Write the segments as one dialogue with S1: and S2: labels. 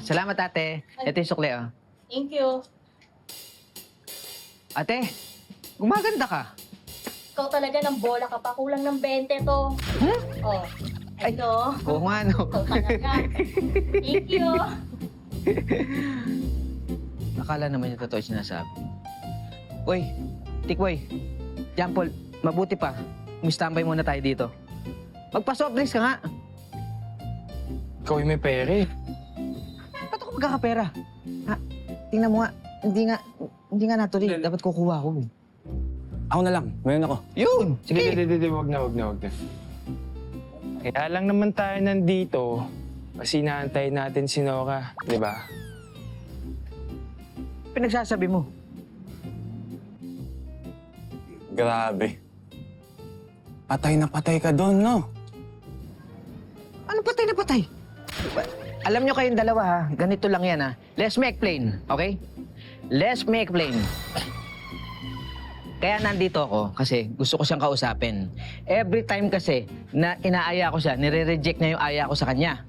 S1: Salamat ate. Ito yung sukli, oh.
S2: Thank you.
S1: Ate, gumaganda ka.
S2: Ikaw talaga ng bola ka pa. Kulang ng 20 to. Oh.
S1: Ay.
S2: Ito.
S1: Oo nga, no.
S2: Ikaw talaga. Thank you.
S1: Akala naman yung totoo yung sinasabi. Uy, Tikboy, John Paul, mabuti pa. Mustambay muna tayo dito. Magpa-soft drinks ka nga.
S3: Ikaw yung may pere.
S1: Ba't ako magkakapera? Ha? Tingnan mo nga, hindi nga natuloy. Dapat kukuha ko.
S3: Ako na lang. Meron ako.
S1: Yun!
S3: Sige,
S1: Sige!
S3: wag na. Kaya lang naman tayo nandito kasi inaantay natin si Nora, di ba?
S1: Pinagsasabi mo.
S3: Grabe. Patay na patay ka doon, no?
S1: Ano patay na patay? Alam nyo kayong dalawa, ha? Ganito lang yan, ha? Let's make plain, okay? Let's make plain. Kaya nandito ako kasi gusto ko siyang kausapin. Every time kasi na inaaya ko siya, nire-reject niya yung aya ko sa kanya.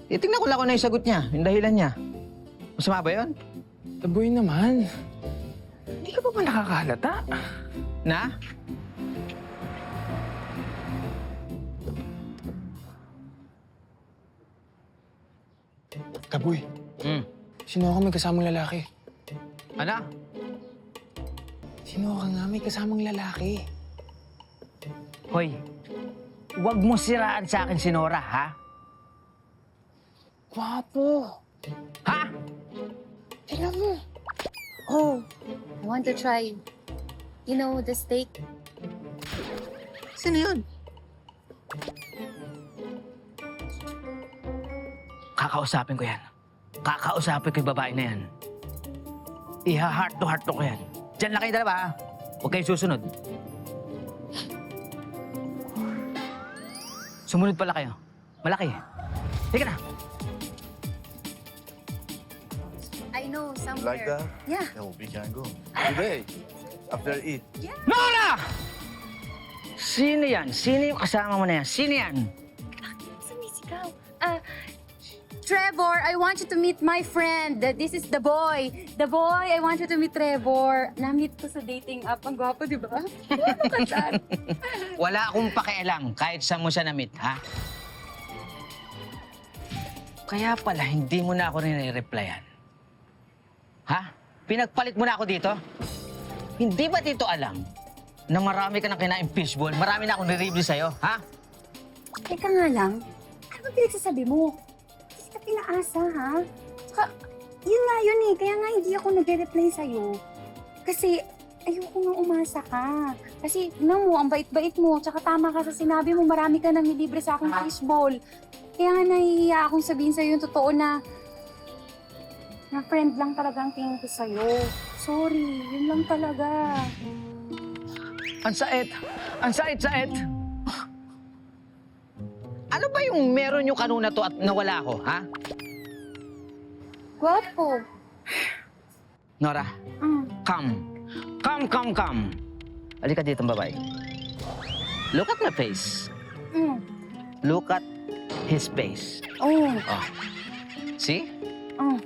S1: Titingnan ko lang kung ano yung sagot niya, yung dahilan niya. Masama ba yun?
S3: Taboy naman. Hindi ka pa ba nakakahalata?
S1: Na?
S3: Kaboy, sino ka may kasamang lalaki?
S1: Ano?
S3: Sino ka nga may kasamang lalaki?
S1: Hoy, huwag mo siraan sa akin si Nora, ha?
S3: Gwapo.
S1: Ha?
S3: Tingnan mo.
S4: Oh, I want to try. You know, the steak.
S1: Sino yun? Kakausapin ko yan. Kakausapin ko yung babae na yan. Iha-heart to heart to ko yan. Diyan lang kayo dalawa, ha? Huwag kayong susunod. Sumunod pala kayo. Malaki. Sige na.
S4: I know, somewhere.
S5: Like that?
S4: Yeah.
S5: No, we can go. Today, after eat.
S1: Nora! Sino yan? Sino yung kasama mo na yan? Sino yan?
S4: Sumisigaw. Trevor, I want you to meet my friend. This is the boy. The boy, I want you to meet Trevor. Na-meet ko sa dating app. Ang gwapo, di ba? Ano ka dyan?
S1: Wala akong pakialam kahit saan mo siya na-meet, ha? Kaya pala, hindi mo na ako nire-replyan. Ha? Pinagpalit mo na ako dito? Hindi ba dito alam na marami ka nang kinain fishball? Marami na akong nire-review sa'yo, ha?
S4: Teka nga lang. Ano ba pinagsasabi mo? Hindi kita pinaasa, ha? Saka, yun nga yun eh. Kaya nga hindi ako nag-reply sa'yo. Kasi, ayoko nga umasa ka. Kasi, tingnan mo, ang bait-bait mo. Tsaka tama ka sa sinabi mo, marami ka nang nilibre sa aking fishball. Kaya nga nahihiya akong sabihin sa'yo yung totoo na friend lang talaga ang tingin ko sa'yo. Sorry, yun lang talaga.
S1: Ang sait! Ang sait-sait! Ano ba yung meron yung kanuna to at nawala ako, ha?
S4: Gwapo.
S1: Nora, come. Come. Halika dito, babae. Look at my face. Look at his face.
S4: Oh,
S1: Oh. See?
S4: oh.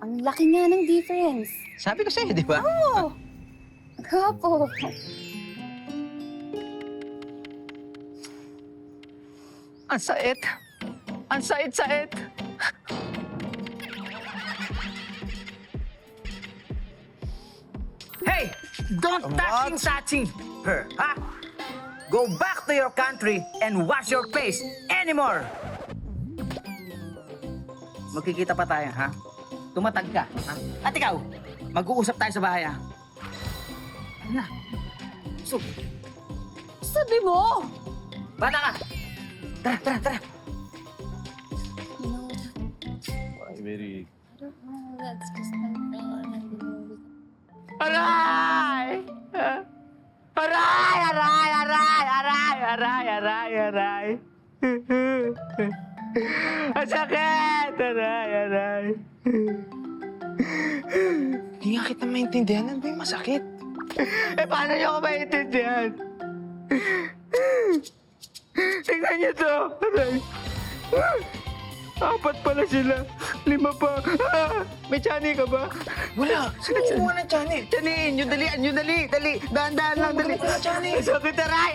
S4: Ang laki nga ng difference.
S1: Sabi ko sa'yo, di ba?
S4: Oh, gwapo.
S1: Ang sait. Ang sait-sait. Hey! Don't touching her, ha? Go back to your country and wash your face anymore! Magkikita pa tayo, ha? Tumatag ka, ha? At ikaw, mag-uusap tayo sa bahay, ha? Ano na? So,
S4: Sabi mo!
S1: bata ka! Tara!
S4: You know,
S5: Very.
S4: I don't know. That's just my friend.
S1: Aray! Aray! Ang sakit! Aray!
S3: Hindi nga kita maintindihan. Ano ba yung masakit?
S1: Paano niyo ako maintindihan? Tingnan niyo to! Aray!
S6: 4 pala sila. 5 pa. May chani ka ba?
S3: Wala. Sino kumuha ng chani?
S6: Chaniin nyo, dalian nyo, dali. Dahan-dahan lang, dali. Sakit, aray.